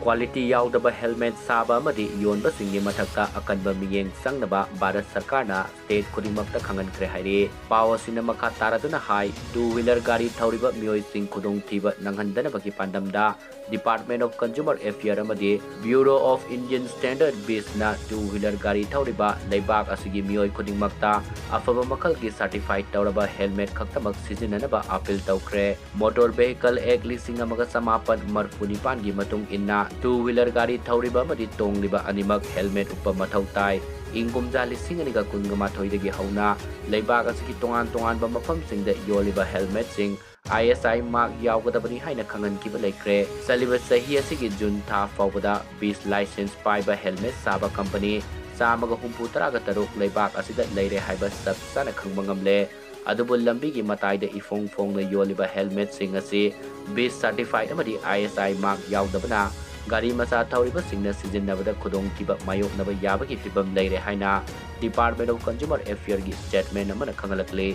Quality Yaodaba helmet Saba Amadi Yonba Singgi Mathakta Akanba Mityeng Changadouri Bharat Sarkarna State Khudingmakta Khangankre haire Paw asina makha taraduna hai two-wheeler gari thauriba mioi sing khudong thiba nanghandanabagi pandamda Department of Consumer Affairs amadi Bureau of Indian Standard Based na two-wheeler gari thauriba leibak asigi mioi khudingmakta afaba makhalgi certified tauraba helmet khaktamak sizinanaba appeal tawkhre Motor Vehicle Act lising amaga samapan marfunipan gi matung inna two-wheeler gari thauriba amadi tongliba animak helmet uppa mathau tai ingumja lising aniga kunga mathoidagi hauna leibak asigi tongan-tonganba mafamsingda yoliba helmet sing ISI mark yaugadaबनी हाइना खंगन की बलेक्रे सलिबा सही असigi जून था फावदा 20 licence पाइबा helmet साबा company सामगा हुंपु तरागा तरुक लेबाक असिदा लेरे हाइबा सब साना खंगमंगमले अदुबु लंबी की मताइदा इफोंग फोंग न योलिबा हेलमेट सिंग असि 20 सर्टिफाइड अमदी ISI मार्क याउदबना गाड़ी मचा थौरिबा सिंगना सिजिन्नबदा खुदोंग थिबा मायोकनबा याबगी फिबम लेरे हाइना डिपार्टमेंट ऑफ कंज्यूमर अफेयर की स्टेटमेंट अमना खंगलकले